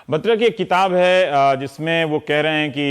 बत्रा की एक किताब है जिसमें वो कह रहे हैं कि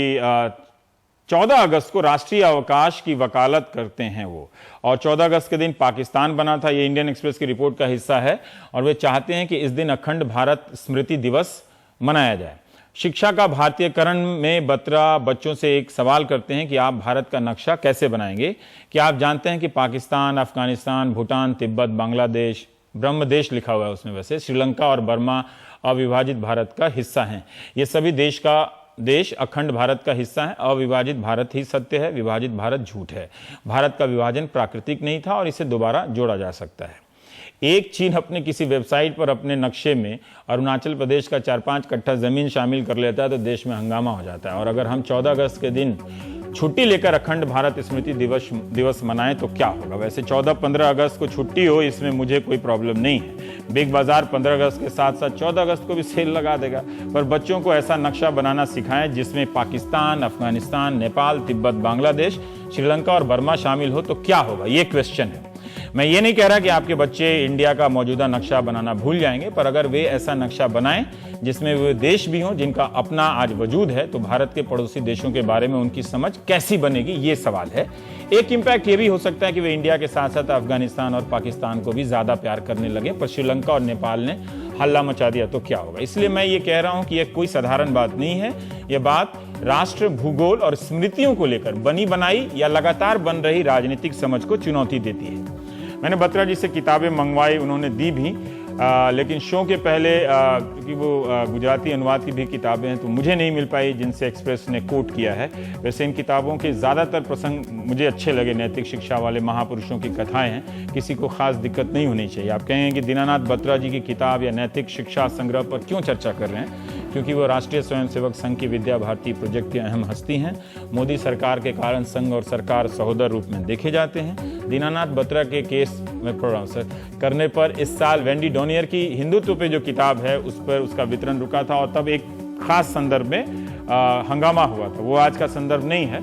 14 अगस्त को राष्ट्रीय अवकाश की वकालत करते हैं वो, और 14 अगस्त के दिन पाकिस्तान बना था। ये इंडियन एक्सप्रेस की रिपोर्ट का हिस्सा है और वे चाहते हैं कि इस दिन अखंड भारत स्मृति दिवस मनाया जाए। शिक्षा का भारतीयकरण में बत्रा बच्चों से एक सवाल करते हैं कि आप भारत का नक्शा कैसे बनाएंगे। क्या आप जानते हैं कि पाकिस्तान, अफगानिस्तान, भूटान, तिब्बत, बांग्लादेश, ब्रह्मदेश लिखा हुआ है उसमें, वैसे श्रीलंका और बर्मा अविभाजित भारत का हिस्सा हैं। ये सभी देश अखंड भारत का हिस्सा है। अविभाजित भारत ही सत्य है, विभाजित भारत झूठ है। भारत का विभाजन प्राकृतिक नहीं था और इसे दोबारा जोड़ा जा सकता है। एक चीन अपने किसी वेबसाइट पर अपने नक्शे में अरुणाचल प्रदेश का 4-5 कट्ठा जमीन शामिल कर लेता है तो देश में हंगामा हो जाता है। और अगर हम 14 अगस्त के दिन छुट्टी लेकर अखंड भारत स्मृति दिवस मनाएं तो क्या होगा। वैसे 14-15 अगस्त को छुट्टी हो, इसमें मुझे कोई प्रॉब्लम नहीं है। बिग बाजार 15 अगस्त के साथ साथ 14 अगस्त को भी सेल लगा देगा, पर बच्चों को ऐसा नक्शा बनाना सिखाएं जिसमें पाकिस्तान, अफगानिस्तान, नेपाल, तिब्बत, बांग्लादेश, श्रीलंका और बर्मा शामिल हो तो क्या होगा, ये क्वेश्चन है। मैं ये नहीं कह रहा कि आपके बच्चे इंडिया का मौजूदा नक्शा बनाना भूल जाएंगे, पर अगर वे ऐसा नक्शा बनाएं जिसमें वे देश भी हों जिनका अपना आज वजूद है, तो भारत के पड़ोसी देशों के बारे में उनकी समझ कैसी बनेगी, ये सवाल है। एक इम्पैक्ट ये भी हो सकता है कि वे इंडिया के साथ साथ अफगानिस्तान और पाकिस्तान को भी ज्यादा प्यार करने लगे, पर श्रीलंका और नेपाल ने हल्ला मचा दिया तो क्या होगा। इसलिए मैं ये कह रहा हूं कि यह कोई साधारण बात नहीं है। यह बात राष्ट्र, भूगोल और स्मृतियों को लेकर बनी बनाई या लगातार बन रही राजनीतिक समझ को चुनौती देती है। मैंने बत्रा जी से किताबें मंगवाई, उन्होंने दी भी, लेकिन शो के पहले क्योंकि वो गुजराती अनुवाद की भी किताबें हैं तो मुझे नहीं मिल पाई जिनसे एक्सप्रेस ने कोट किया है। वैसे इन किताबों के ज़्यादातर प्रसंग मुझे अच्छे लगे। नैतिक शिक्षा वाले महापुरुषों की कथाएं हैं, किसी को खास दिक्कत नहीं होनी चाहिए। आप कहेंगे कि दीनानाथ बत्रा जी की किताब या नैतिक शिक्षा संग्रह पर क्यों चर्चा कर रहे हैं, क्योंकि वो राष्ट्रीय स्वयंसेवक संघ की विद्या भारती प्रोजेक्ट की अहम हस्ती हैं। मोदी सरकार के कारण संघ और सरकार सहोदर रूप में देखे जाते हैं। दीनानाथ बत्रा के केस में प्रोनाउंसर करने पर इस साल वेंडी डोनियर की हिंदुत्व पे जो किताब है उस पर उसका वितरण रुका था और तब एक खास संदर्भ में हंगामा हुआ था। वो आज का संदर्भ नहीं है।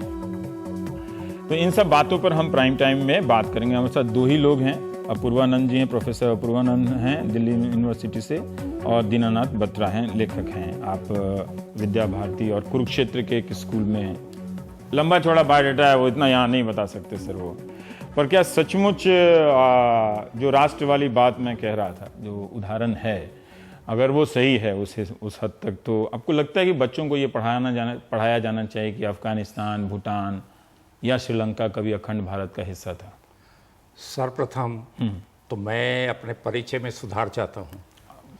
तो इन सब बातों पर हम प्राइम टाइम में बात करेंगे। हमारे साथ दो ही लोग हैं, अपूर्वानंद जी हैं, प्रोफेसर अपूर्वानंद हैं दिल्ली यूनिवर्सिटी से, और दीनानाथ बत्रा हैं, लेखक हैं। आप विद्या भारती और कुरुक्षेत्र के एक स्कूल में, लंबा चौड़ा बायोडाटा है वो इतना यहाँ नहीं बता सकते सर वो, पर क्या सचमुच जो राष्ट्र वाली बात मैं कह रहा था, जो उदाहरण है, अगर वो सही है उस हद तक, तो आपको लगता है कि बच्चों को ये पढ़ाया जाना चाहिए कि अफगानिस्तान, भूटान या श्रीलंका कभी अखंड भारत का हिस्सा था? सर्वप्रथम तो मैं अपने परिचय में सुधार चाहता हूँ।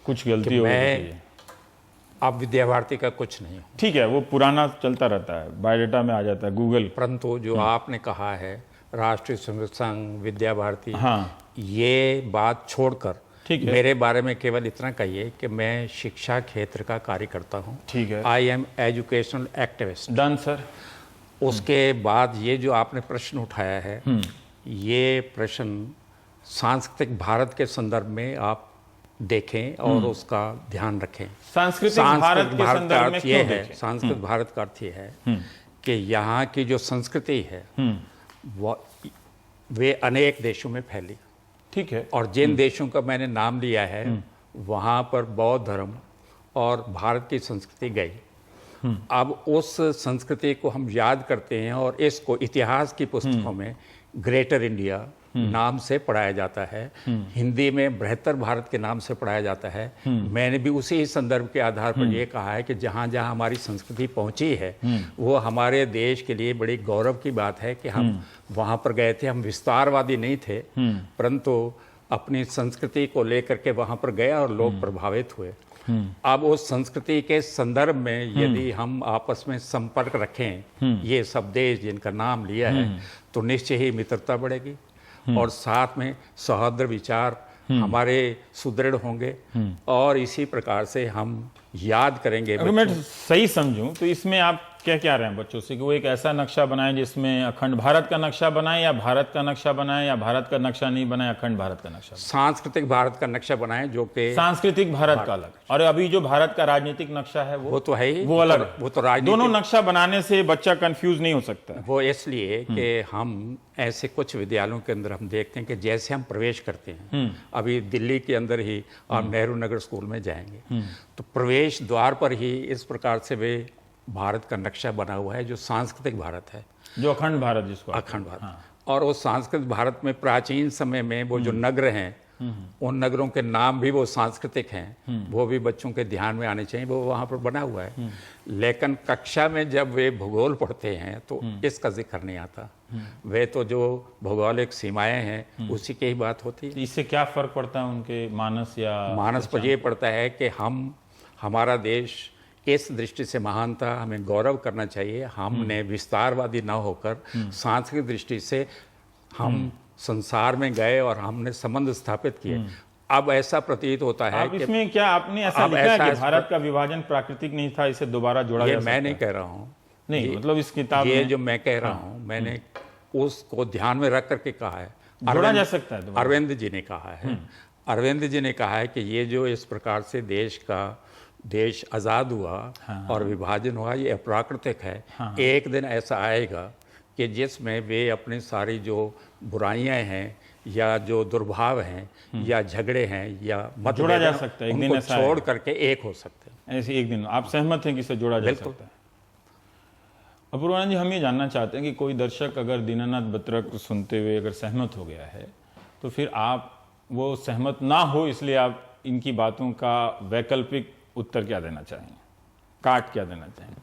कुछ गलती हो गई, आप विद्या भारती का कुछ नहीं हो। ठीक है, वो पुराना चलता रहता है, बायोडाटा में आ जाता है गूगल। परंतु जो आपने कहा है राष्ट्रीय स्वयंसेवक संघ, विद्या भारती, हाँ, ये बात छोड़कर ठीक है, मेरे बारे में केवल इतना कहिए कि मैं शिक्षा क्षेत्र का कार्य करता हूँ। ठीक है, I am educational activist. Done sir. उसके बाद ये जो आपने प्रश्न उठाया है, ये प्रश्न सांस्कृतिक भारत के संदर्भ में आप देखें और उसका ध्यान रखें। सांस्कृतिक भारत के संदर्भ में ये है, सांस्कृतिक भारत का अर्थ ये है कि यहाँ की जो संस्कृति है वे अनेक देशों में फैली। ठीक है, और जिन देशों का मैंने नाम लिया है वहाँ पर बौद्ध धर्म और भारत की संस्कृति गई। अब उस संस्कृति को हम याद करते हैं और इसको इतिहास की पुस्तकों में ग्रेटर इंडिया नाम से पढ़ाया जाता है, हिंदी में बृहत्तर भारत के नाम से पढ़ाया जाता है। मैंने भी उसी संदर्भ के आधार पर यह कहा है कि जहाँ जहाँ हमारी संस्कृति पहुँची है वो हमारे देश के लिए बड़ी गौरव की बात है कि हम वहाँ पर गए थे। हम विस्तारवादी नहीं थे, परंतु अपनी संस्कृति को लेकर के वहाँ पर गए और लोग प्रभावित हुए। अब उस संस्कृति के संदर्भ में यदि हम आपस में संपर्क रखें, ये सब देश जिनका नाम लिया है, तो निश्चय ही मित्रता बढ़ेगी और साथ में सौहार्द विचार हमारे सुदृढ़ होंगे और इसी प्रकार से हम याद करेंगे। अगर मैं सही समझूं तो इसमें आप क्या रहे हैं बच्चों से कि वो एक ऐसा नक्शा बनाएं जिसमें अखंड भारत का नक्शा बनाएं, या भारत का नक्शा बनाएं, या भारत का नक्शा नहीं बनाएं, अखंड भारत का नक्शा, सांस्कृतिक भारत का नक्शा बनाएं, जो कि सांस्कृतिक भारत का अलग, और अभी जो भारत का राजनीतिक नक्शा है वो तो है ही, वो अलग। वो तो राजनीतिक, दोनों नक्शा बनाने से बच्चा कंफ्यूज नहीं हो सकता। वो इसलिए कि हम ऐसे कुछ विद्यालयों के अंदर हम देखते हैं कि जैसे हम प्रवेश करते हैं, अभी दिल्ली के अंदर ही आप नेहरू नगर स्कूल में जाएंगे तो प्रवेश द्वार पर ही इस प्रकार से वे भारत का नक्शा बना हुआ है, जो सांस्कृतिक भारत है, जो अखंड भारत जिसको अखंड भारत। और वो सांस्कृतिक भारत में प्राचीन समय में वो जो नगर हैं, उन नगरों के नाम भी वो सांस्कृतिक हैं, वो भी बच्चों के ध्यान में आने चाहिए, वो वहाँ पर बना हुआ है। लेकिन कक्षा में जब वे भूगोल पढ़ते हैं तो इसका जिक्र नहीं आता। वे तो जो भौगोलिक सीमाएं हैं उसी की ही बात होती है। इससे क्या फर्क पड़ता है उनके मानस या मानस पर ये पड़ता है कि हमारा देश इस दृष्टि से महान था, हमें गौरव करना चाहिए। हमने विस्तारवादी न होकर सांस्कृतिक दृष्टि से हम संसार में गए और हमने संबंध स्थापित किए। अब ऐसा प्रतीत होता है कि इसमें क्या आपने ऐसा लिखा है कि भारत का विभाजन प्राकृतिक नहीं था, इसे दोबारा जोड़ा जा सकता है? मैं नहीं कह रहा हूँ, नहीं मतलब इस किताब ये में जो मैं कह रहा हूँ मैंने उसको ध्यान में रख करके कहा है। जोड़ा जा सकता है। अरविंद जी ने कहा है, अरविंद जी ने कहा है कि ये जो इस प्रकार से देश आज़ाद हुआ और विभाजन हुआ, ये अप्राकृतिक है। एक दिन ऐसा आएगा कि जिसमें वे अपनी सारी जो बुराइयां हैं या जो दुर्भाव हैं या झगड़े हैं या जोड़ा जा सकता है, एक दिन ऐसा छोड़ करके एक हो सकते हैं। ऐसे एक दिन आप सहमत हैं कि इसे जोड़ा जा सकता है? अपूर्वानंद जी, हम ये जानना चाहते हैं कि कोई दर्शक अगर दीनानाथ बत्रा को सुनते हुए अगर सहमत हो गया है तो फिर आप वो सहमत ना हो, इसलिए आप इनकी बातों का वैकल्पिक उत्तर क्या देना चाहेंगे, काट क्या देना चाहेंगे?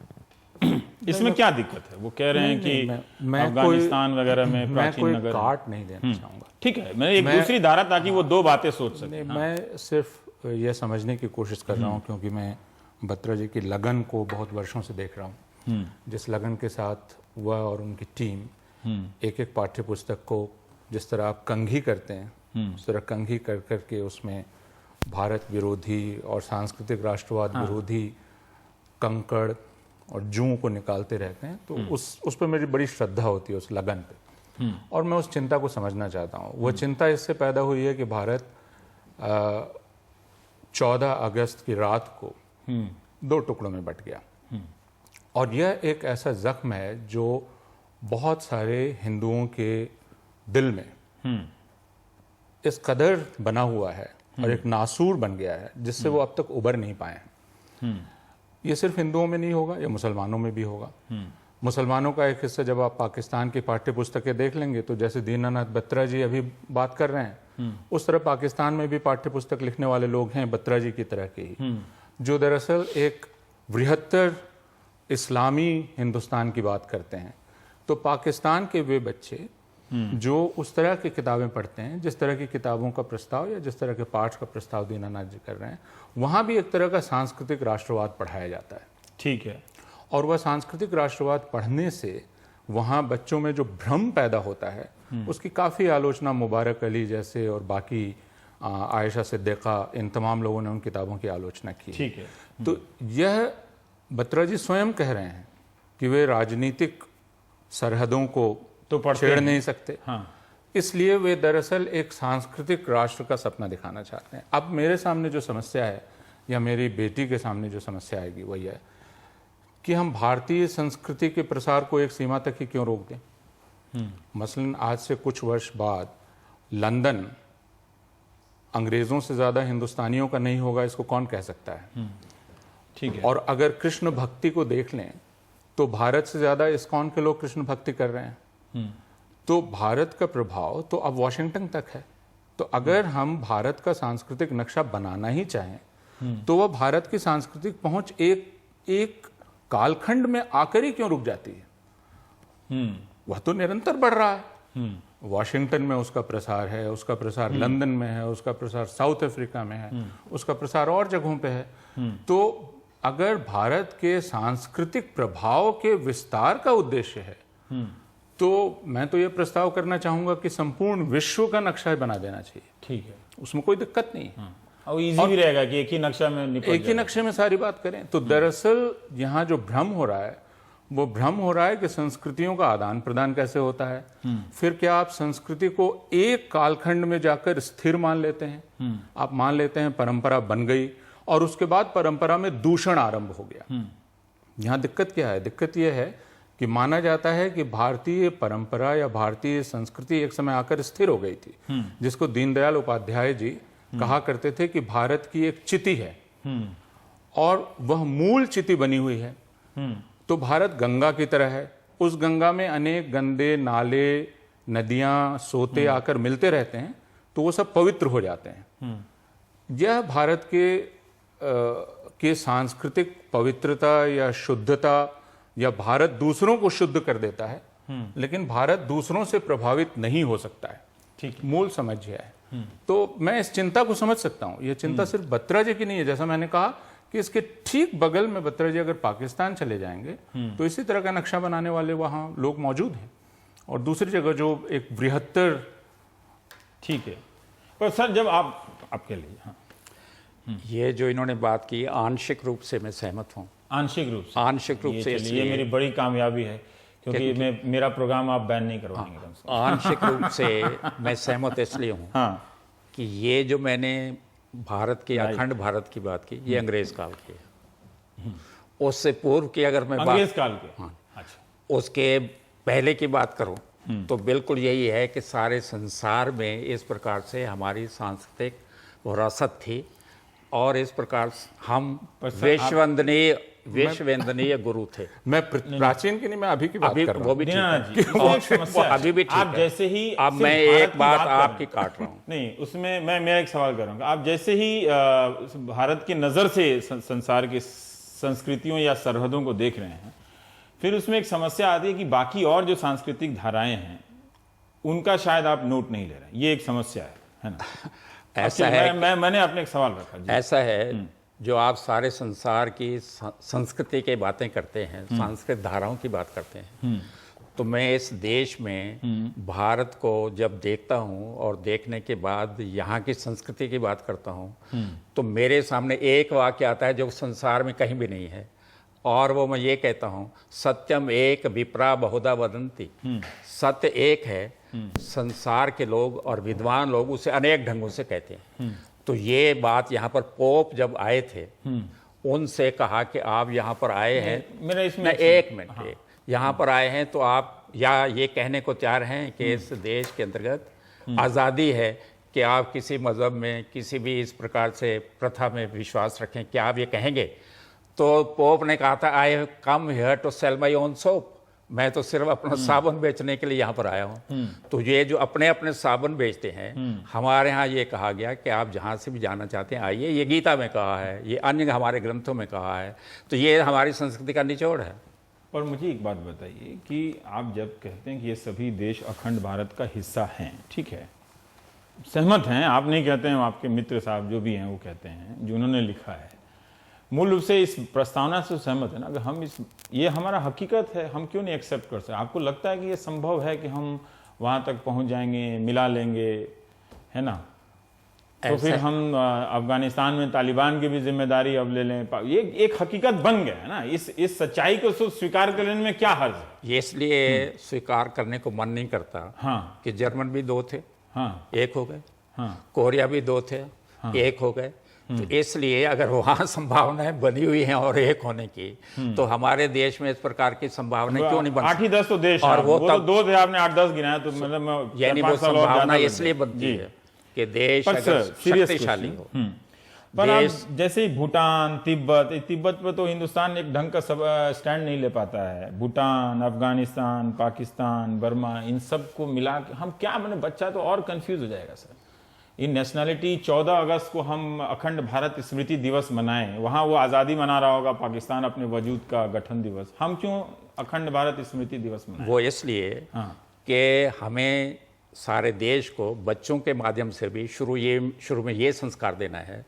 इसमें क्या दिक्कत है? वो कह रहे हैं कि मैं अफगानिस्तान वगैरह में प्राचीन नगर काट नहीं देना चाहूँगा। ठीक है, मैं एक दूसरी धारा ताकि वो दो बातें सोच सकें। मैं सिर्फ ये समझने की कोशिश कर रहा हूँ, क्योंकि मैं बत्रा जी की लगन को बहुत वर्षों से देख रहा हूँ। जिस लगन के साथ वह और उनकी टीम एक एक पाठ्य पुस्तक को जिस तरह आप कंघी करते हैं उस तरह कंघी कर करके उसमें भारत विरोधी और सांस्कृतिक राष्ट्रवाद विरोधी कंकड़ और जूं को निकालते रहते हैं, तो उस पर मेरी बड़ी श्रद्धा होती है, उस लगन पे। और मैं उस चिंता को समझना चाहता हूँ। वह चिंता इससे पैदा हुई है कि भारत 14 अगस्त की रात को 2 टुकड़ों में बट गया। और यह एक ऐसा जख्म है जो बहुत सारे हिंदुओं के दिल में इस कदर बना हुआ है और एक नासूर बन गया है जिससे वो अब तक उबर नहीं पाए हैं। ये सिर्फ हिंदुओं में नहीं होगा, ये मुसलमानों में भी होगा। मुसलमानों का एक हिस्सा जब आप पाकिस्तान की पाठ्य पुस्तकें देख लेंगे तो जैसे दीनानाथ बत्रा जी अभी बात कर रहे हैं, उस तरह पाकिस्तान में भी पाठ्य पुस्तक लिखने वाले लोग हैं बत्रा जी की तरह के ही, जो दरअसल एक बृहत्तर इस्लामी हिंदुस्तान की बात करते हैं। तो पाकिस्तान के वे बच्चे जो उस तरह की किताबें पढ़ते हैं, जिस तरह की किताबों का प्रस्ताव या जिस तरह के पाठ का प्रस्ताव दीनानाथ जी कर रहे हैं, वहाँ भी एक तरह का सांस्कृतिक राष्ट्रवाद पढ़ाया जाता है। ठीक है। और वह सांस्कृतिक राष्ट्रवाद पढ़ने से वहाँ बच्चों में जो भ्रम पैदा होता है उसकी काफ़ी आलोचना मुबारक अली जैसे और बाकी आयशा सिद्दीक़ा, इन तमाम लोगों ने उन किताबों की आलोचना की। ठीक है। तो यह बत्रा जी स्वयं कह रहे हैं कि वे राजनीतिक सरहदों को तो छेड़ नहीं सकते। इसलिए वे दरअसल एक सांस्कृतिक राष्ट्र का सपना दिखाना चाहते हैं। अब मेरे सामने जो समस्या है या मेरी बेटी के सामने जो समस्या आएगी वही है कि हम भारतीय संस्कृति के प्रसार को एक सीमा तक ही क्यों रोक दें। मसलन आज से कुछ वर्ष बाद लंदन अंग्रेजों से ज्यादा हिंदुस्तानियों का नहीं होगा, इसको कौन कह सकता है? ठीक है। और अगर कृष्ण भक्ति को देख लें तो भारत से ज्यादा इस्कॉन के लोग कृष्ण भक्ति कर रहे हैं। तो भारत का प्रभाव तो अब वॉशिंगटन तक है। तो अगर हम भारत का सांस्कृतिक नक्शा बनाना ही चाहें तो वह भारत की सांस्कृतिक पहुंच एक कालखंड में आकर ही क्यों रुक जाती है? वह तो निरंतर बढ़ रहा है। वॉशिंगटन में उसका प्रसार है, उसका प्रसार लंदन में है, उसका प्रसार साउथ अफ्रीका में है, उसका प्रसार और जगहों पे है। तो अगर भारत के सांस्कृतिक प्रभाव के विस्तार का उद्देश्य है तो मैं तो यह प्रस्ताव करना चाहूंगा कि संपूर्ण विश्व का नक्शा बना देना चाहिए। ठीक है, उसमें कोई दिक्कत नहीं। और इजी भी रहेगा कि एक ही नक्शा में एक ही नक्शे में सारी बात करें। तो दरअसल यहाँ जो भ्रम हो रहा है वो भ्रम हो रहा है कि संस्कृतियों का आदान प्रदान कैसे होता है। फिर क्या आप संस्कृति को एक कालखंड में जाकर स्थिर मान लेते हैं? आप मान लेते हैं परंपरा बन गई और उसके बाद परंपरा में दूषण आरंभ हो गया। यहाँ दिक्कत क्या है? दिक्कत यह है कि माना जाता है कि भारतीय परंपरा या भारतीय संस्कृति एक समय आकर स्थिर हो गई थी, जिसको दीनदयाल उपाध्याय जी कहा करते थे कि भारत की एक चिति है और वह मूल चिति बनी हुई है। तो भारत गंगा की तरह है, उस गंगा में अनेक गंदे नाले, नदियां, सोते आकर मिलते रहते हैं, तो वो सब पवित्र हो जाते हैं। यह भारत के सांस्कृतिक पवित्रता या शुद्धता, या भारत दूसरों को शुद्ध कर देता है, लेकिन भारत दूसरों से प्रभावित नहीं हो सकता है। ठीक, मूल समझ यह है। तो मैं इस चिंता को समझ सकता हूं। यह चिंता सिर्फ बत्रा जी की नहीं है। जैसा मैंने कहा कि इसके ठीक बगल में बत्रा जी अगर पाकिस्तान चले जाएंगे तो इसी तरह का नक्शा बनाने वाले वहां लोग मौजूद हैं, और दूसरी जगह जो एक बृहत्तर। ठीक है, पर सर जब आपके लिए, हाँ, ये जो इन्होंने बात की आंशिक रूप से मैं सहमत हूँ। आंशिक रूप से, आंशिक रूप से ये इसलिए मेरी बड़ी कामयाबी है, क्योंकि मेरा प्रोग्राम आप बैन नहीं करवाएंगे तुमसे। आंशिक रूप से मैं सहमत इसलिए हूँ हाँ, कि ये जो मैंने भारत की, अखंड भारत की बात की, ये अंग्रेज काल की है। उससे पूर्व की अगर मैं अंग्रेज काल के, हाँ, अच्छा, उसके पहले की बात करूं तो बिल्कुल यही है कि सारे संसार में इस प्रकार से हमारी सांस्कृतिक विरासत थी, और इस प्रकार से हम विश्ववंदनीय गुरु थे। मैं प्राचीन की नहीं, मैं अभी की बात अभी कर रहा वो हूँ। भी ठीक दीना है। जी, इसमें एक समस्या है। अभी भी ठीक आप है। जैसे ही अब सिर्फ मैं भारत एक की बात कर आपकी रहा हूं। काट रहा हूँ। नहीं, उसमें मैं एक सवाल कर रहा हूँ। आप जैसे ही भारत की नज़र से संसार की संस्कृतियों या सरहदों को देख रहे हैं, फिर उसमें एक समस्या आती है कि बाकी और जो सांस्कृतिक धाराएं हैं उनका शायद आप नोट नहीं ले रहे हैं। ये एक समस्या है ना? ऐसा अच्छा, है मैंने अपने एक सवाल रखा जी। ऐसा है, जो आप सारे संसार की संस्कृति की बातें करते हैं, सांस्कृतिक धाराओं की बात करते हैं, तो मैं इस देश में भारत को जब देखता हूँ और देखने के बाद यहाँ की संस्कृति की बात करता हूँ, तो मेरे सामने एक वाक्य आता है जो संसार में कहीं भी नहीं है, और वो मैं ये कहता हूँ, सत्यम एक विप्रा बहुधा वदंती। सत्य एक है, संसार के लोग और विद्वान लोग उसे अनेक ढंगों से कहते हैं। तो ये बात यहाँ पर पोप जब आए थे, उनसे कहा कि आप यहाँ पर आए हैं, मेरा इसमें एक मिनट, यहाँ पर आए हैं तो आप या ये कहने को तैयार हैं कि इस देश के अंतर्गत आज़ादी है कि आप किसी मज़हब में, किसी भी इस प्रकार से प्रथा में विश्वास रखें, क्या आप ये कहेंगे? तो पोप ने कहा था, I have come here to sell my own soap. मैं तो सिर्फ अपना साबुन बेचने के लिए यहाँ पर आया हूँ। तो ये जो अपने अपने साबुन बेचते हैं, हमारे यहाँ ये कहा गया कि आप जहाँ से भी जाना चाहते हैं आइए। ये गीता में कहा है, ये अन्य हमारे ग्रंथों में कहा है। तो ये हमारी संस्कृति का निचोड़ है। पर मुझे एक बात बताइए कि आप जब कहते हैं कि ये सभी देश अखंड भारत का हिस्सा हैं, ठीक है, सहमत हैं, आप नहीं कहते हैं, आपके मित्र साहब जो भी हैं वो कहते हैं, जो उन्होंने लिखा है, मूल रूप से इस प्रस्तावना से सहमत है ना? अगर हम ये हमारा हकीकत है, हम क्यों नहीं एक्सेप्ट कर सकते? आपको लगता है कि ये संभव है कि हम वहाँ तक पहुँच जाएंगे, मिला लेंगे, है ना? तो फिर हम अफगानिस्तान में तालिबान की भी जिम्मेदारी अब ले लें। ये एक हकीकत बन गया है ना? इस सच्चाई को स्वीकार करने में क्या हर्ज है? ये इसलिए स्वीकार करने को मन नहीं करता, हाँ, कि जर्मन भी दो थे, हाँ, एक हो गए, हाँ, कोरिया भी दो थे, एक हो गए। तो इसलिए अगर वहाँ संभावनाएं बनी हुई हैं और एक होने की, तो हमारे देश में इस प्रकार की संभावनाएं क्यों नहीं बन 8-10 तो देश और हैं। वो तो तब 2 थे, आपने 8-10 गिनाया, तो मतलब यानी वो संभावना इसलिए बनती है कि देश अगर शक्तिशाली हो। पर आप जैसे ही भूटान, तिब्बत पे तो हिंदुस्तान एक ढंग का स्टैंड नहीं ले पाता है। भूटान, अफगानिस्तान, पाकिस्तान, बर्मा, इन सब को मिला के हम क्या बने? बच्चा तो और कंफ्यूज हो जाएगा सर। इन नेशनलिटी 14 अगस्त को हम अखंड भारत स्मृति दिवस मनाएं, वहाँ वो आज़ादी मना रहा होगा पाकिस्तान, अपने वजूद का गठन दिवस, हम क्यों अखंड भारत स्मृति दिवस मनाएं? वो इसलिए कि हमें सारे देश को बच्चों के माध्यम से भी शुरू में ये संस्कार देना है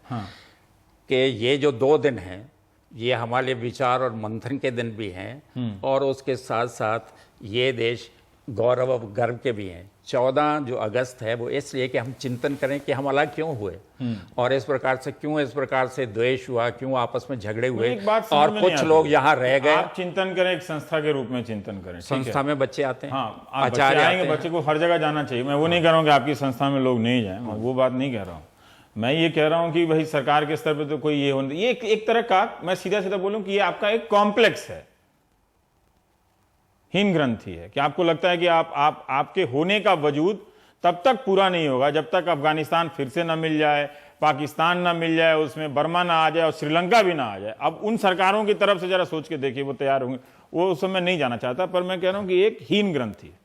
कि ये जो 2 दिन हैं, ये हमारे लिए विचार और मंथन के दिन भी हैं, और उसके साथ साथ ये देश गौरव और गर्व के भी हैं। 14 जो अगस्त है वो इसलिए कि हम चिंतन करें कि हम अलग क्यों हुए, और इस प्रकार से द्वेष हुआ, क्यों आपस में झगड़े हुए, और कुछ लोग यहाँ रह गए। आप चिंतन करें, एक संस्था के रूप में चिंतन करें। संस्था में बच्चे आते हैं, हाँ, आचार्य आएंगे, बच्चे को हर जगह जाना चाहिए। मैं वो नहीं कह रहा हूँ कि आपकी संस्था में लोग नहीं जाएं, मैं वो बात नहीं कह रहा हूँ। मैं ये कह रहा हूँ कि भाई सरकार के स्तर पर तो कोई ये एक तरह का, मैं सीधा सीधा बोलूँ कि ये आपका एक कॉम्प्लेक्स है, हिम ग्रंथि है, कि आपको लगता है कि आपके होने का वजूद तब तक पूरा नहीं होगा जब तक अफगानिस्तान फिर से न मिल जाए, पाकिस्तान ना मिल जाए, उसमें बर्मा ना आ जाए और श्रीलंका भी ना आ जाए। अब उन सरकारों की तरफ से जरा सोच के देखिए, वो तैयार होंगे। वो उस समय नहीं जाना चाहता, पर मैं कह रहा हूं कि एक हीन ग्रंथि है।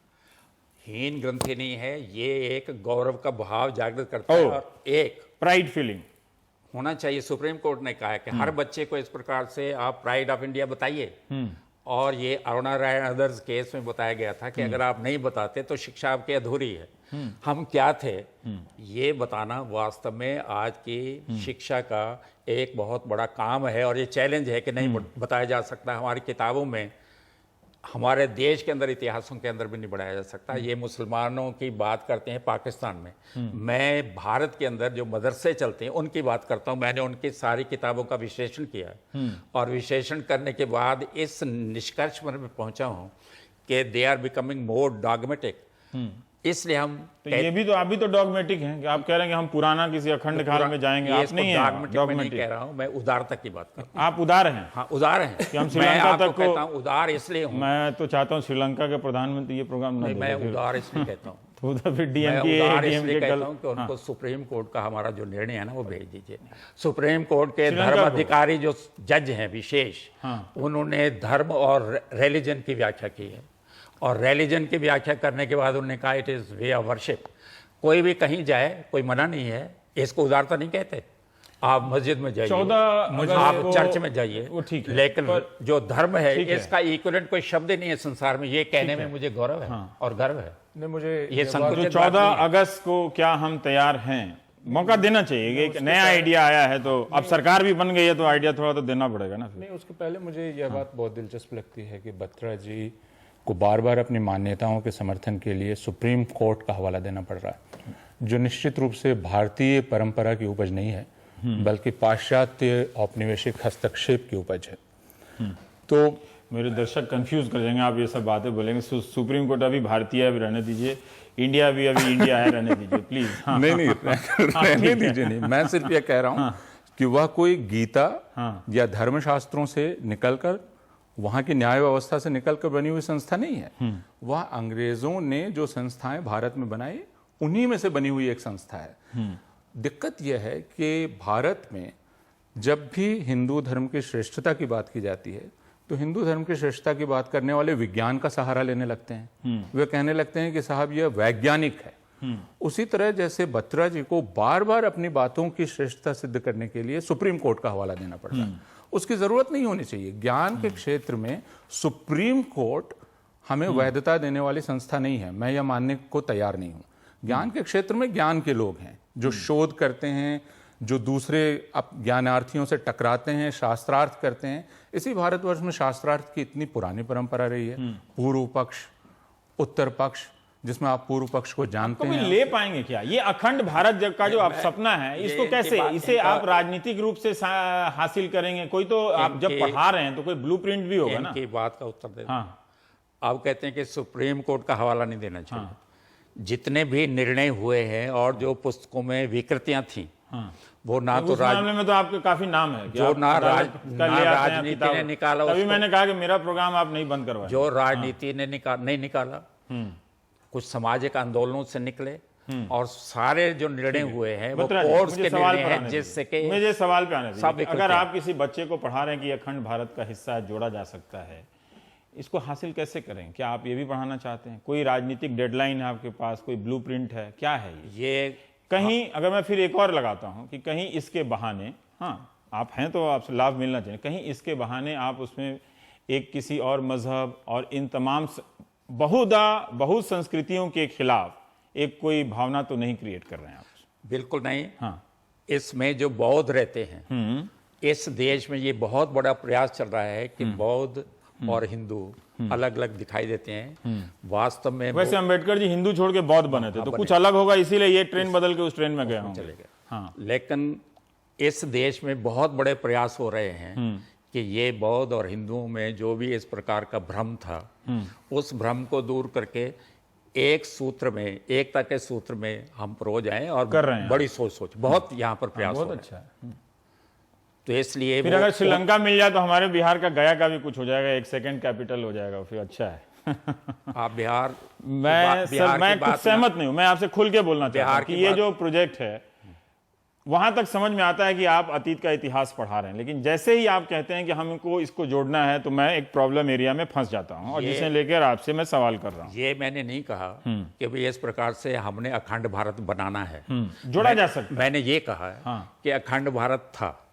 हीन ग्रंथि नहीं है, ये एक गौरव का भाव जागृत करता है और एक प्राइड फीलिंग होना चाहिए। सुप्रीम कोर्ट ने कहा है कि हर बच्चे को इस प्रकार से आप प्राइड ऑफ इंडिया बताइए। और ये अरुणा राय अदर्स केस में बताया गया था कि अगर आप नहीं बताते तो शिक्षा आपकी अधूरी है। हम क्या थे ये बताना वास्तव में आज की शिक्षा का एक बहुत बड़ा काम है, और ये चैलेंज है कि नहीं बताया जा सकता। हमारी किताबों में, हमारे देश के अंदर, इतिहासों के अंदर भी नहीं बढ़ाया जा सकता। ये मुसलमानों की बात करते हैं पाकिस्तान में, मैं भारत के अंदर जो मदरसे चलते हैं उनकी बात करता हूँ। मैंने उनकी सारी किताबों का विश्लेषण किया है और विश्लेषण करने के बाद इस निष्कर्ष पर मैं पहुंचा हूँ कि they are becoming more dogmatic. इसलिए हम तो ये भी तो, आप भी तो डॉगमेटिक हैं कि आप कह रहे हैं कि हम पुराना किसी अखंड काल में जाएंगे। आप नहीं है डॉगमेटिक, मैं नहीं कह रहा हूँ, मैं उदारता की बात कर रहा हूँ। आप उदार हैं। हाँ, उदार हैं। कि हम मैं श्रीलंका आपको तक को कहता हूँ उदार इसलिए हूँ। मैं तो चाहता हूँ श्रीलंका के प्रधानमंत्री ये प्रोग्राम नहीं, मैं उदार इसलिए कहता हूँ। तो उधर फिर मैं डीएमके उदार इसलिए कहता कल हूँ कि उनको सुप्रीम कोर्ट का हमारा जो निर्णय है ना वो भेज दीजिए। सुप्रीम कोर्ट के श्रीलंका धर्म को। अधिकारी जो जज हैं विशेष, उन्होंने धर्म और रिलीजन की व्याख्या की है, और रिलीजन की व्याख्या करने के बाद उन्होंने कहा it is way of worship. कोई भी कहीं जाए, कोई मना नहीं है, इसको उदारता नहीं कहते। आप मस्जिद में जाइए, 14 आप चर्च में जाइए, वो ठीक है, लेकिन जो धर्म है ठीक है। इसका इक्विवेलेंट कोई शब्द ही नहीं है संसार में। ये कहने में मुझे गौरव है और गर्व है। नहीं, मुझे ये तो संकुचित बात 14 नहीं है। अगस्त को क्या हम तैयार हैं? मौका देना चाहिए कि एक नया आइडिया आया है, तो अब सरकार भी बन गई है, तो आइडिया थोड़ा तो देना पड़ेगा ना फिर। नहीं, उसके पहले मुझे यह बात बहुत दिलचस्प लगती है कि बत्रा जी को बार बार अपनी मान्यताओं के समर्थन के लिए सुप्रीम कोर्ट का हवाला देना पड़ रहा है, जो निश्चित रूप से भारतीय परंपरा की उपज नहीं है, बल्कि पाश्चात्य औपनिवेशिक हस्तक्षेप की उपज है। तो मेरे दर्शक कंफ्यूज कर जाएंगे, आप ये सब बातें बोलेंगे। सुप्रीम कोर्ट अभी भारतीय है, अभी रहने दीजिए। इंडिया भी अभी इंडिया है, रहने दीजिए प्लीज। नहीं रहने दीजिए। नहीं, मैं सिर्फ ये कह रहा हूँ कि वह कोई गीता या धर्मशास्त्रों से निकलकर, वहां की न्याय व्यवस्था से निकलकर बनी हुई संस्था नहीं है। वह अंग्रेजों ने जो संस्थाएं भारत में बनाई, उन्हीं में से बनी हुई एक संस्था है। दिक्कत यह है कि भारत में जब भी हिंदू धर्म की श्रेष्ठता की बात की जाती है, तो हिंदू धर्म की श्रेष्ठता की बात करने वाले विज्ञान का सहारा लेने लगते हैं। वे कहने लगते हैं कि साहब यह वैज्ञानिक है। उसी तरह जैसे बत्रा जी को बार बार अपनी बातों की श्रेष्ठता सिद्ध करने के लिए सुप्रीम कोर्ट का हवाला देना पड़ रहा है, उसकी जरूरत नहीं होनी चाहिए। ज्ञान के क्षेत्र में सुप्रीम कोर्ट हमें वैधता देने वाली संस्था नहीं है, मैं यह मानने को तैयार नहीं हूं। ज्ञान के क्षेत्र में ज्ञान के लोग हैं जो शोध करते हैं, जो दूसरे ज्ञानार्थियों से टकराते हैं, शास्त्रार्थ करते हैं। इसी भारतवर्ष में शास्त्रार्थ की इतनी पुरानी परंपरा रही है। पूर्व पक्ष, उत्तर पक्ष, जिसमें आप पूर्व पक्ष को जानते तो हैं। ले पाएंगे क्या ये अखंड भारत जब का जो आप सपना है, इसको कैसे, इसे आप राजनीतिक रूप से हासिल करेंगे? कोई तो आप जब पढ़ा रहे हैं तो कोई ब्लूप्रिंट भी होगा ना। इनकी बात का उत्तर दे। हाँ, आप कहते हैं कि सुप्रीम कोर्ट का हवाला नहीं देना चाहिए। जितने भी निर्णय हुए हैं और जो पुस्तकों में विकृतियां थी, वो ना तो उस मामले में तो आपके काफी नाम है कि जो आप ना अदालत का ले आते हैं राजनीति किताब। ने निकाला तभी उसको। मैंने कहा कि मेरा प्रोग्राम आप नहीं बंद करवाएं। जो राजनीति ने नहीं निकाला, कुछ सामाजिक आंदोलनों से निकले, और सारे जो निर्णय हुए हैं वो बत्रा जी, कोर्ट्स मुझे के सवाल निर्णय पर हैं, आने जिससे दीजिए। कि मुझे सवाल पे आने सब दीजिए। विकृत अगर हैं। आप किसी बच्चे को पढ़ा रहे हैं कि अखंड भारत का हिस्सा जोड़ा जा सकता है, इसको हासिल कैसे करें? क्या आप ये भी पढ़ाना चाहते हैं? कोई राजनीतिक डेडलाइन है आपके पास? कोई ब्लूप्रिंट है? क्या है ये? कहीं अगर मैं फिर एक और लगाता हूं कि कहीं इसके बहाने, हाँ आप हैं तो आपसे लाभ मिलना चाहिए, कहीं इसके बहाने आप उसमें एक किसी और मजहब और इन तमाम बहु संस्कृतियों के खिलाफ एक कोई भावना तो नहीं क्रिएट कर रहे हैं आप? बिल्कुल नहीं। हाँ, इसमें जो बौद्ध रहते हैं, इस देश में ये बहुत बड़ा प्रयास चल रहा है कि बौद्ध और हिंदू अलग अलग दिखाई देते हैं। वास्तव में वैसे अंबेडकर जी हिंदू छोड़ के बौद्ध बने थे, तो कुछ अलग होगा, इसीलिए ये ट्रेन बदल के उस ट्रेन में गया हूं। चले गए। हाँ, लेकिन इस देश में बहुत बड़े प्रयास हो रहे हैं कि ये बौद्ध और हिंदुओं में जो भी इस प्रकार का भ्रम था, उस भ्रम को दूर करके एक सूत्र में, एकता के सूत्र में हम परो जाएं और कर रहे हैं। बड़ी सोच बहुत यहाँ पर प्रयास हो बहुत रहा अच्छा है। है। तो इसलिए फिर अगर श्रीलंका मिल जाए तो हमारे बिहार का गया का भी कुछ हो जाएगा, एक सेकंड कैपिटल हो जाएगा, फिर अच्छा है। आप बिहार मैं बिहार मैं की कुछ बात सहमत नहीं हूं, मैं आपसे खुल के बोलना चाहता हूं बिहार कि की ये बात- जो प्रोजेक्ट है वहां तक समझ में आता है कि आप अतीत का इतिहास पढ़ा रहे हैं, लेकिन जैसे ही आप कहते हैं कि हमको इसको जोड़ना है तो मैं एक प्रॉब्लम एरिया में फंस जाता हूं, और जिसे लेकर आपसे मैं सवाल कर रहा हूं। ये मैंने नहीं कहा कि भाई इस प्रकार से हमने अखंड भारत बनाना है, जोड़ा जा सकता है। मैंने ये कहा है कि अखंड भारत था,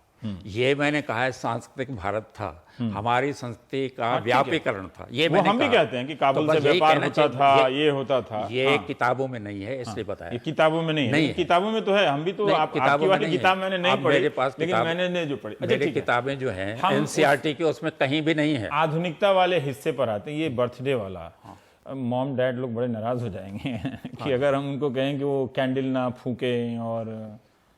ये मैंने कहा है सांस्कृतिक भारत था, हमारी संस्कृति का व्यापीकरण था, ये वो मैंने हम भी कहा। कहते हैं कि काबुल तो से बस यही व्यापार कहना होता चाहिए, था, ये होता था। ये किताबों में नहीं है, इसलिए बताया। ये किताबों में नहीं है, नहीं लेकिन किताबों में तो है। हम भी तो नहीं, आपकी किताबों में वाली नहीं है। किताब मैंने नहीं अब पढ़ी, मेरे पास लेकिन किताब- मैंने जो पढ़ी। अच्छा, मेरी ठीक है। किताबें जो हैं हम एनसीईआरटी की, उसमें कहीं भी नहीं है। आधुनिकता वाले हिस्से पर आते हैं, ये बर्थडे वाला। मॉम डैड लोग बड़े नाराज हो जाएंगे कि अगर हम उनको कहें कि वो कैंडल ना फूकें, और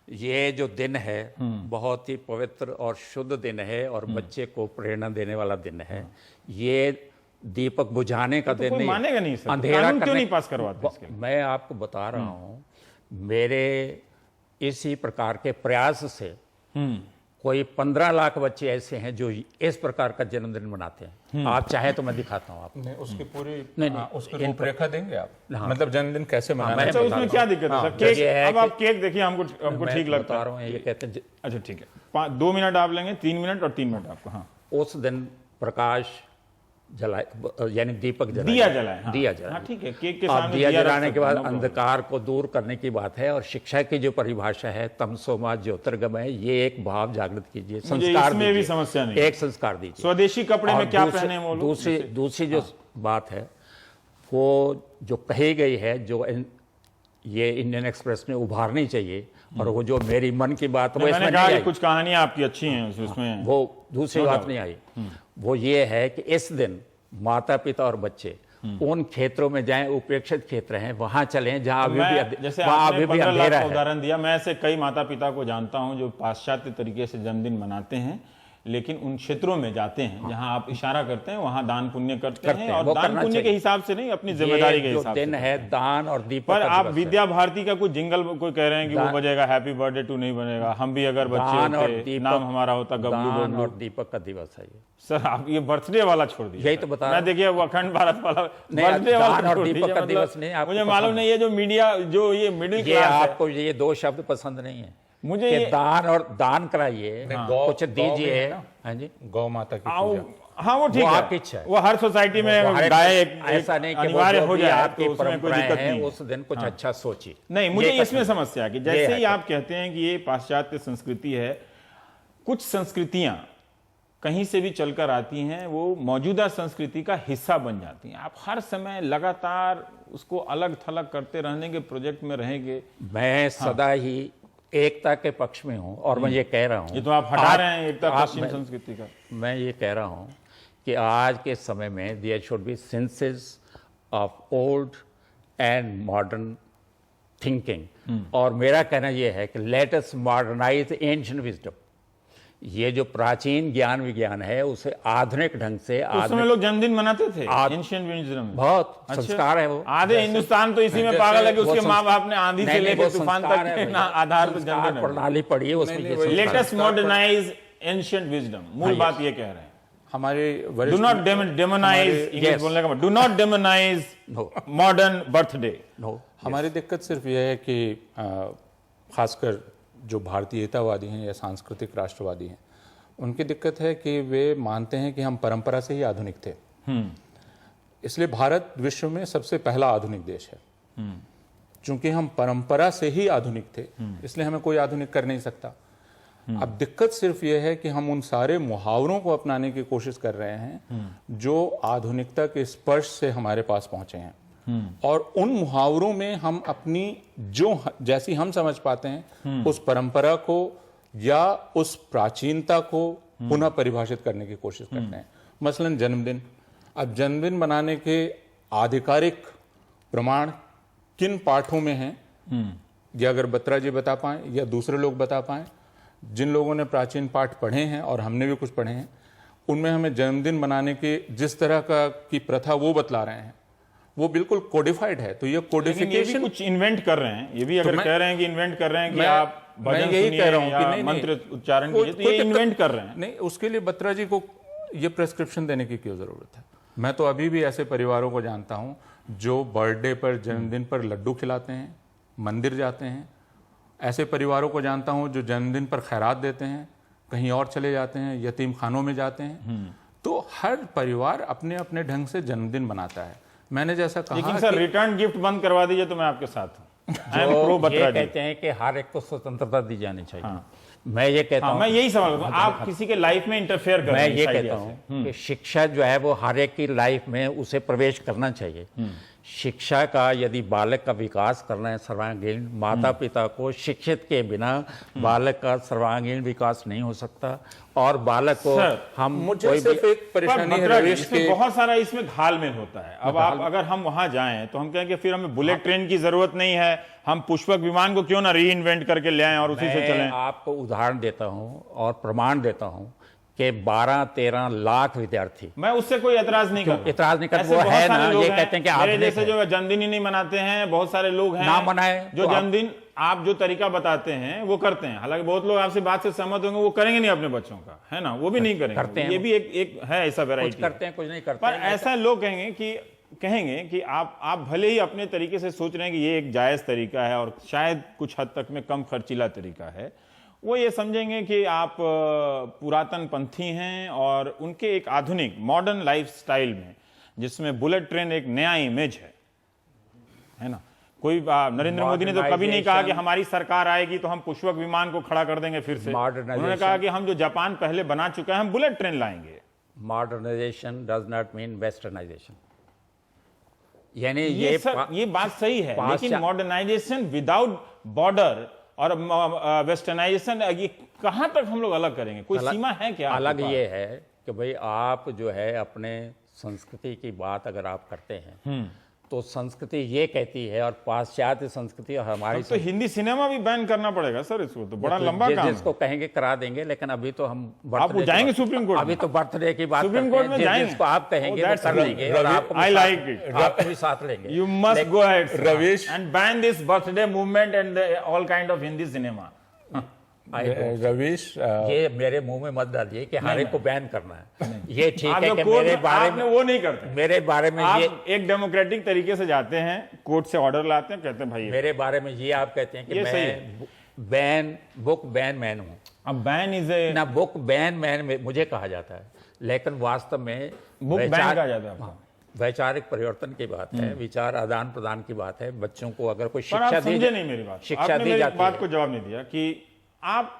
ये जो दिन है बहुत ही पवित्र और शुद्ध दिन है, और बच्चे को प्रेरणा देने वाला दिन है। ये दीपक बुझाने का दिन कोई नहीं, मानेगा नहीं सर। अंधेरा कानून क्यों करने- नहीं पास करवाते इसके लिए? मैं आपको बता रहा हूँ, मेरे इसी प्रकार के प्रयास से कोई 15 लाख बच्चे ऐसे हैं जो इस प्रकार का जन्मदिन मनाते हैं। आप चाहे तो मैं दिखाता हूँ आपको। नहीं, उसकी पूरी नहीं, उसकी रूपरेखा देंगे आप, मतलब जन्मदिन कैसे मनाना मैं है? अच्छा, उसमें क्या दिक्कत है सर? केक, ये है अब कि- आप केक देखिए, हमको मैं ठीक लगता बता है। रहा हूँ, ये कहते हैं अच्छा ठीक है, 2 मिनट आप लेंगे, 3 मिनट और 3 मिनट आपको। हाँ, उस दिन प्रकाश जलाए, यानी दीपक जलाए, दिया जलाए। हाँ, दिया जलाए। हाँ, ठीक है, केक के अब सामने दिया दिया रख जलाने के सकते बाद हैं, no problem। अंधकार को दूर करने की बात है, और शिक्षा की जो परिभाषा है तमसो मा ज्योतिर्गमय, ये एक भाव जागृत कीजिए, मुझे संस्कार इसमें भी दीजिए। समस्या नहीं। एक संस्कार दीजिए। स्वदेशी कपड़े और में क्या पहने वो लोग? दूसरी जो बात है वो जो कही गई है, जो ये इंडियन एक्सप्रेस ने उभारनी चाहिए, और वो जो मेरी मन की बात वो इसमें मैंने नहीं कहा कि आई। कुछ कहानियां आपकी अच्छी हैं उसमें। वो दूसरी बात नहीं आई। वो ये है कि इस दिन माता पिता और बच्चे उन क्षेत्रों में जाएं, उपेक्षित क्षेत्र हैं, वहां चलें जहां अभी भी जैसे वहां आपने अभी भी 15 लाख अंधेरा का है। उदाहरण दिया, मैं ऐसे कई माता पिता को जानता हूं जो पाश्चात्य तरीके से जन्मदिन मनाते हैं, लेकिन उन क्षेत्रों में जाते हैं जहां आप इशारा करते हैं, वहां दान पुण्य करते हैं, और वो दान करना पुण्य के चाहिए। हिसाब से नहीं, अपनी जिम्मेदारी के ये जो हिसाब दिन से। है दान और दीपक पर का आप दिवस है। विद्या भारती का कुछ जिंगल कोई कह रहे हैं कि वो बजेगा, हैप्पी बर्थडे टू नहीं बनेगा, हम भी अगर बच्चे दान और होते, दीपक, नाम हमारा होता गबलू दान बबलू। और दीपक का दिवस है ये। सर आप ये बर्थडे वाला छोड़ दीजिए। यही तो बता रहा मैं हूं। देखिए वो अखंड भारत वाला नहीं, बर्थडे दान वाला और छोड़ दीपक दीजिए, का मतलब दिवस नहीं, आपको मुझे मालूम पसंद नहीं है जो मीडिया, जो ये मिडिल ये क्लास है, आपको ये दो शब्द पसंद नहीं है मुझे कि ये दान और दान कराइए, कुछ गौ दीजिए। में है ना? हाँ जी, गौ माता की आओ, पूजा। हाँ वो ठीक वो है, आपकी इच्छा है। वो हर सोसाइटी में हर- गाय ऐसा नहीं कि वो अनिवार्य जो हो भी जाए, आपकी तो उसमें कोई परंपराएं दिक्कत हैं, नहीं है। उस दिन कुछ अच्छा सोचिए। नहीं, मुझे ये इसमें कथन- समस्या है कि ये जैसे है ही आप कहते हैं कि ये पाश्चात्य संस्कृति है, कुछ संस्कृतियां कहीं से भी चलकर आती हैं, वो मौजूदा संस्कृति का हिस्सा बन जाती हैं। आप हर समय लगातार उसको अलग थलग करते रहने के प्रोजेक्ट में रहेंगे। मैं सदा ही एकता के पक्ष में हूं, और मैं ये कह रहा हूं, ये तो आप हटा रहे हैं एकता आप- पश्चिम मैं- संस्कृति का। मैं ये कह रहा हूं कि आज के समय में there should be synthesis of old and modern thinking, और मेरा कहना यह है कि let us modernise ancient wisdom. ये जो प्राचीन ज्ञान विज्ञान है उसे आधुनिक ढंग से तो उस समय लोग जन्मदिन मनाते थे एंशिएंट विजडम में। बहुत अच्छा। संस्कार है वो। आधे हिंदुस्तान तो इसी में पागल है कि वो उसके संस- माँ बाप ने आंधी से नहीं, नहीं, लेकर वो तूफान संस्कार तक है के भैया। ना आधार पर संस्कार जन्मदिन। प्रणाली पढ़िए, उसमें नहीं, ये वही संस्कार- लेटेस्ट मॉडर्नाइज एंशिएंट विजडम, मूल बात ये कह रहे हैं। हमारे डू वरिष्ठ नॉट डेमोनाइज, इंग्लिश yes. बोलने का do not demonise No. Modern birthday. No. हमारी दिक्कत सिर्फ यह है कि खासकर जो भारतीयतावादी हैं या सांस्कृतिक राष्ट्रवादी हैं, उनकी दिक्कत है कि वे मानते हैं कि हम परंपरा से ही आधुनिक थे। इसलिए भारत विश्व में सबसे पहला आधुनिक देश है। चूंकि हम परंपरा से ही आधुनिक थे, इसलिए हमें कोई आधुनिक कर नहीं सकता। अब दिक्कत सिर्फ यह है कि हम उन सारे मुहावरों को अपनाने की कोशिश कर रहे हैं जो आधुनिकता के स्पर्श से हमारे पास पहुंचे हैं, और उन मुहावरों में हम अपनी जो जैसी हम समझ पाते हैं उस परंपरा को या उस प्राचीनता को पुनः परिभाषित करने की कोशिश करते हैं। मसलन जन्मदिन। अब जन्मदिन मनाने के आधिकारिक प्रमाण किन पाठों में हैं, या अगर बत्रा जी बता पाएं या दूसरे लोग बता पाएं, जिन लोगों ने प्राचीन पाठ पढ़े हैं और हमने भी कुछ पढ़े हैं, उनमें हमें जन्मदिन मनाने के जिस तरह की प्रथा वो बतला रहे हैं वो बिल्कुल कोडिफाइड है। तो ये लेकिन ये भी कोडिफिकेशन कुछ इन्वेंट कर रहे हैं, ये भी अगर मैं- कह रहे हैं कि इन्वेंट कर रहे हैं कि मैं- आप मैं भजन यही सुनिए कह रहा हूं या कि नहीं, मंत्र नहीं, उच्चारण कोई- कीजिए, तो कोई ये दिक्कत- इन्वेंट कर रहे हैं। नहीं, उसके लिए बत्रा जी को ये प्रेस्क्रिप्शन देने की क्यों जरूरत है? मैं तो अभी भी ऐसे परिवारों को जानता हूं जो बर्थडे पर, जन्मदिन पर लड्डू खिलाते हैं, मंदिर जाते हैं, ऐसे परिवारों को जानता हूँ जो जन्मदिन पर खैरात देते हैं, कहीं और चले जाते हैं, यतीम खानों में जाते हैं। तो हर परिवार अपने अपने ढंग से जन्मदिन मनाता है। मैंने जैसा कहा लेकिन सर रिटर्न गिफ्ट बंद करवा दीजिए तो मैं आपके साथ हूँ। I am pro जो बत्रा ये जी। कहते हैं कि हर एक को स्वतंत्रता दी जानी चाहिए, मैं ये कहता हूँ, मैं यही सवाल करता हूं, आप किसी के लाइफ में इंटरफेयर कर रहे मैं हैं ये इस कहता idea हूँ कि शिक्षा जो है वो हर एक की लाइफ में उसे प्रवेश करना चाहिए। शिक्षा का यदि बालक का विकास करना है सर्वांगीण, माता पिता को शिक्षित के बिना बालक का सर्वांगीण विकास नहीं हो सकता। और बालक को सर, हम मुझे कोई सिर्फ भी एक परेशानी है बत्रा जी, रवीश इसमें के, बहुत सारा इसमें घालमेल होता है। अब आप अगर हम वहां जाएं तो हम कहें कि फिर हमें बुलेट ट्रेन की जरूरत नहीं है, हम पुष्पक विमान को क्यों ना री इन्वेंट करके ले आएं और उसी से मैं चलें। आपको उदाहरण देता हूँ और प्रमाण देता हूँ कि 12-13 लाख विद्यार्थी, मैं उससे कोई एतराज नहीं करता। एतराज नहीं करता, ऐसे वो बहुत है सारे ना, लोग ये हैं, कहते हैं कि मेरे आधुनिक जैसे है। जो जन्मदिन ही नहीं मनाते हैं, बहुत सारे लोग हैं ना मनाए जो तो आप- जन्मदिन आप जो तरीका बताते हैं वो करते हैं। हालांकि बहुत लोग आपसे बात से सहमत होंगे, वो करेंगे नहीं अपने बच्चों का, है ना, वो भी नहीं करते करेंगे। हैं ये वो। भी एक है ऐसा कुछ वैरायटी। करते हैं, कुछ नहीं करते पर हैं। ऐसा लोग कहेंगे कि आप भले ही अपने तरीके से सोच रहे हैं कि ये एक जायज तरीका है और शायद कुछ हद तक में कम खर्चीला तरीका है, वो ये समझेंगे कि आप पुरातन पंथी हैं और उनके एक आधुनिक मॉडर्न लाइफस्टाइल में जिसमें बुलेट ट्रेन एक नया इमेज है ना। कोई नरेंद्र मोदी ने तो कभी नहीं कहा कि हमारी सरकार आएगी तो हम पुष्पक विमान को खड़ा कर देंगे फिर से। उन्होंने कहा कि हम जो जापान पहले बना चुका है हम बुलेट ट्रेन लाएंगे। Modernisation does not mean westernisation, यानी ये बात सही है, लेकिन मॉडर्नाइजेशन विदाउट बॉर्डर और वेस्टर्नाइजेशन ये कहां तक हम लोग अलग करेंगे? कोई सीमा है क्या? अलग ये है कि भाई आप जो है अपने संस्कृति की बात अगर आप करते हैं तो संस्कृति ये कहती है, और पाश्चात्य संस्कृति और हमारी तो हिंदी सिनेमा भी बैन करना पड़ेगा सर, इसको तो बड़ा लंबा काम है। जिसको कहेंगे करा देंगे, लेकिन अभी तो हम आप जाएंगे सुप्रीम कोर्ट? अभी तो बर्थडे की बात सुप्रीम कोर्ट में जाएंगे, जिसको आप कहेंगे वो कर लेंगे, और आई लाइक इट, आपको भी साथ लेंगे। You must go ahead Ravish, and ban this birthday movement and all kind of Hindi cinema. Ravish, ये मेरे मुंह में मत डालिए कि हर एक को बैन करना है। ये ठीक है कि कोर्ट मेरे बारे आपने में, वो नहीं करते, मेरे बारे में ये, आप एक डेमोक्रेटिक तरीके से जाते हैं, कोर्ट से ऑर्डर लाते हैं, कहते हैं भाई मेरे बारे में ये आप कहते हैं कि ये सही मैं बुक बैन मैन हूँ अब बैन इज ए ना, बुक बैन मैन मुझे कहा जाता है, लेकिन वास्तव में बुक बैन कहा जाता है। वैचारिक परिवर्तन की बात है, विचार आदान प्रदान की बात है। बच्चों को अगर कोई पर आप शिक्षा दी, समझे नहीं मेरी बात, शिक्षा आपने दी मेरी जाती बात है। को जवाब नहीं दिया कि आप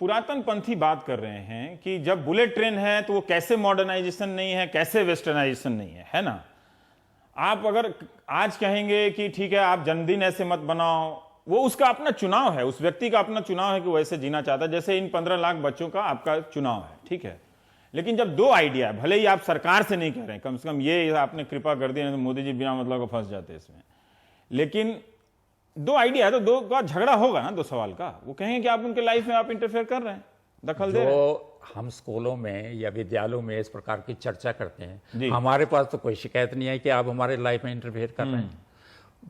पुरातन पंथी बात कर रहे हैं कि जब बुलेट ट्रेन है तो वो कैसे मॉडर्नाइजेशन नहीं है, कैसे वेस्टर्नाइजेशन नहीं है ना। आप अगर आज कहेंगे कि ठीक है आप जन्मदिन ऐसे मत बनाओ, वो उसका अपना चुनाव है, उस व्यक्ति का अपना चुनाव है कि वो ऐसे जीना चाहता है, जैसे इन 15 लाख बच्चों का आपका चुनाव है, ठीक है। लेकिन जब दो आइडिया है, भले ही आप सरकार से नहीं कह रहे हैं, कम से कम ये आपने कृपा कर दी, नहीं तो मोदी जी बिना मतलब को फंस जाते इसमें, लेकिन दो आइडिया है तो दो का झगड़ा होगा ना, दो सवाल का। वो कहेंगे कि आप उनके लाइफ में आप इंटरफेयर कर रहे हैं, दखल दे रहे हैं। जो हम स्कूलों में या विद्यालयों में इस प्रकार की चर्चा करते जी। हैं, हमारे पास तो कोई शिकायत नहीं है कि आप हमारे लाइफ में इंटरफेयर कर रहे हैं।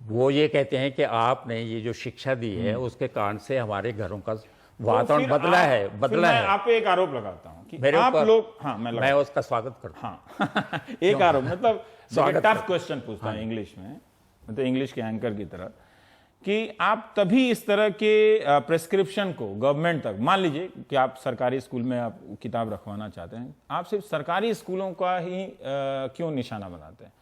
वो ये कहते हैं कि आपने ये जो शिक्षा दी है उसके कारण से हमारे घरों का वातावरण फिर बदला आप- है, फिर बदला मैं है। आप पे एक आरोप लगाता हूं कि मेरे आप ऊपर- लोग, हाँ मैं उसका स्वागत करता हूँ। हाँ एक आरोप मतलब स्वागत टफ क्वेश्चन पूछता है इंग्लिश में, मतलब इंग्लिश के एंकर की तरह, कि आप तभी इस तरह के प्रेस्क्रिप्शन को गवर्नमेंट तक, मान लीजिए कि आप सरकारी स्कूल में आप किताब रखवाना चाहते हैं, आप सिर्फ सरकारी स्कूलों का ही क्यों निशाना बनाते हैं?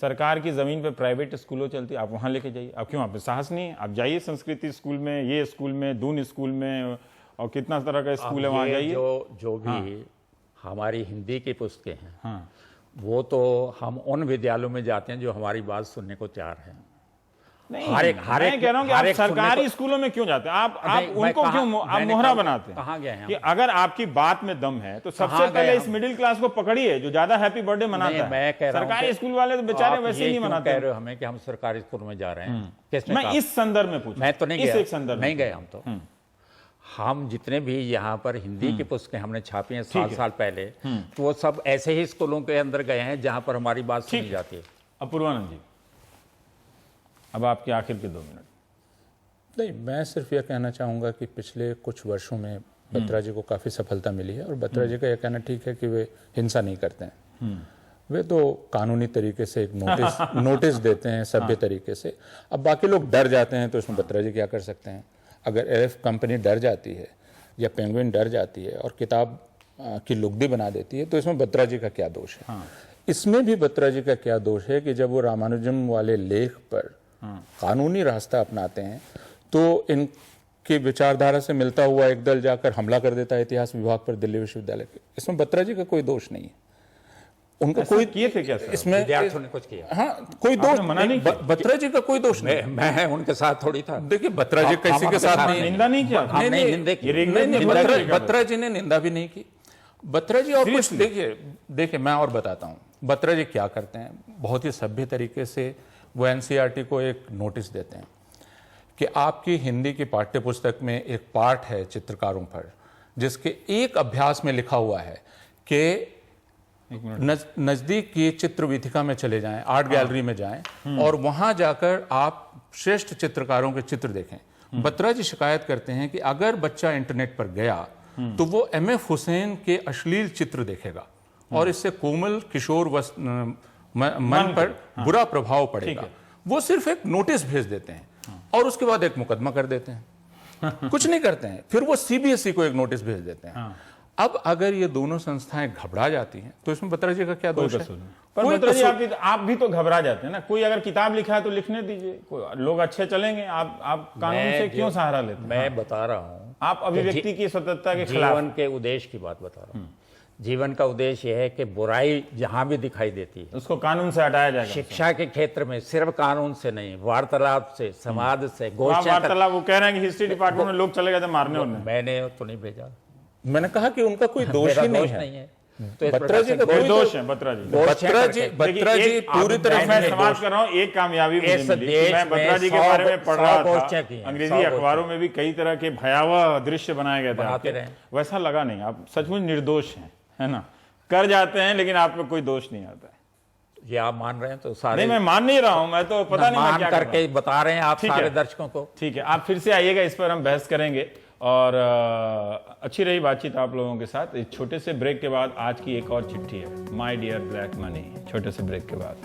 सरकार की जमीन पे प्राइवेट स्कूलों चलती है, आप वहां लेके जाइए। आप क्यों, आप पे साहस नहीं है? आप जाइए संस्कृति स्कूल में, ये स्कूल में, दून स्कूल में, और कितना तरह का स्कूल है, वहां ये जाइए। जो भी हमारी हिंदी की पुस्तकें हैं, हाँ वो तो हम उन विद्यालयों में जाते हैं जो हमारी बात सुनने को तैयार हैं। नहीं, हर एक मैं कह रहा हूं कि हर आप एक सुनने सरकारी को- स्कूलों में क्यों जाते हैं? आप नहीं, मैं उनको कहाँ- क्यों आप मैंने मोहरा कहा- बनाते हैं कहाँ गए हैं हम? कि अगर आपकी बात में दम है तो सबसे कहाँ गए पहले इस हम? मिडिल क्लास को पकड़िए जो ज्यादा हैप्पी बर्थडे मनाता नहीं, है। मैं कह रहा हूं सरकारी कि स्कूल वाले तो बेचारे आप वैसे ये ही नहीं क्यों मनाते कह हैं। रहे हो हमें कि हम सरकारी स्कूल में जा रहे हैं? किसने मैं कहा? इस संदर्भ में पूछा, मैं तो नहीं इस गया, एक संदर्भ नहीं में। गए हम तो। हम जितने भी यहाँ पर हिंदी की पुस्तकें हमने छापी हैं साल पहले, तो वो सब ऐसे ही स्कूलों के अंदर गए हैं जहाँ पर हमारी बात सुनी जाती है। अपूर्वानंद जी, अब आपके आखिर के 2 मिनट। नहीं, मैं सिर्फ यह कहना चाहूँगा कि पिछले कुछ वर्षों में बत्रा जी को काफ़ी सफलता मिली है, और बत्रा जी का यह कहना ठीक है कि वे हिंसा नहीं करते हैं। वे तो कानूनी तरीके से एक नोटिस देते हैं सभ्य तरीके से। अब बाकी लोग डर जाते हैं तो इसमें बत्रा जी क्या कर सकते हैं? अगर एफ कंपनी डर जाती है या पेंगुइन डर जाती है और किताब की लुगदी बना देती है तो इसमें बत्रा जी का क्या दोष है? इसमें भी बत्रा जी का क्या दोष है कि जब वो रामानुजम वाले लेख पर कानूनी रास्ता अपनाते हैं तो इनकी विचारधारा से मिलता हुआ एक दल जाकर हमला कर देता है इतिहास विभाग पर दिल्ली विश्वविद्यालय के। इसमें बत्रा जी का कोई दोष नहीं है। उनका कोई किए थे क्या सर? इसमें विद्यार्थियों ने कुछ किया। हाँ, कोई दोष मना नहीं किया। बत्रा जी का कोई दोष नहीं। मैं उनके साथ थोड़ी था। देखिए बत्रा जी किसी के साथ नहीं, निंदा नहीं किया। बत्रा जी ने निंदा भी नहीं की। बत्रा जी और कुछ देखिए मैं और बताता हूँ बत्रा जी क्या करते हैं। बहुत ही सभ्य तरीके से वो एनसीईआरटी को एक नोटिस देते हैं कि आपकी हिंदी की पाठ्य पुस्तक में एक पाठ है चित्रकारों पर, जिसके एक अभ्यास में लिखा हुआ है कि नजदीक की चित्र वीथिका में चले जाएं, आर्ट गैलरी में जाएं और वहां जाकर आप श्रेष्ठ चित्रकारों के चित्र देखें। बत्रा जी शिकायत करते हैं कि अगर बच्चा इंटरनेट पर गया तो वो एमएफ हुसैन के अश्लील चित्र देखेगा और इससे कोमल किशोर मन पर बुरा प्रभाव पड़ेगा। वो सिर्फ एक नोटिस भेज देते हैं और उसके बाद एक मुकदमा कर देते हैं। कुछ नहीं करते हैं। फिर वो सीबीएसई को एक नोटिस भेज देते हैं। अब अगर ये दोनों संस्थाएं घबरा जाती हैं तो इसमें बत्रा जी का क्या दोष है? पर बत्रा जी आप भी तो घबरा जाते हैं ना। कोई अगर किताब लिखा है तो लिखने दीजिए, लोग अच्छे चलेंगे। आप कानून से क्यों सहारा लेते हैं? मैं बता रहा हूँ, आप अभिव्यक्ति की स्वतंत्रता के खिलाफ। जीवन के उद्देश्य की बात बता रहा हूँ। जीवन का उद्देश्य यह है कि बुराई जहां भी दिखाई देती है उसको कानून से हटाया जाएगा। शिक्षा के क्षेत्र में सिर्फ कानून से नहीं, वार्तालाप से, समाज से, गोष्ठियां। वार्तालाप वो कह रहे हैं कि हिस्ट्री डिपार्टमेंट में लोग चले गए थे मारने उन्हें। मैंने तो नहीं भेजा। मैंने कहा कि उनका कोई दोष ही नहीं है। तो इस बत्रा जी का कोई कोई दोष है। बत्रा जी बत्रा जी पूरी तरह मैं समाज कर रहा हूँ। एक कामयाबी मुझे मिली। मैं बत्रा जी के बारे में पढ़ रहा था, अंग्रेजी अखबारों में भी कई तरह के भयावह दृश्य बनाए गए थे आपके। वैसा लगा नहीं। आप सचमुच निर्दोष हैं, है ना। कर जाते हैं लेकिन आप में कोई दोष नहीं आता है। ये आप मान रहे हैं तो सारे। नहीं, मैं मान नहीं रहा हूं। मैं तो पता नहीं मैं क्या करके बता रहे हैं आप सारे दर्शकों को। ठीक है, आप फिर से आइएगा, इस पर हम बहस करेंगे। और अच्छी रही बातचीत आप लोगों के साथ। इस छोटे से ब्रेक के बाद आज की एक और चिट्ठी है, माय डियर ब्लैक मनी। छोटे से ब्रेक के बाद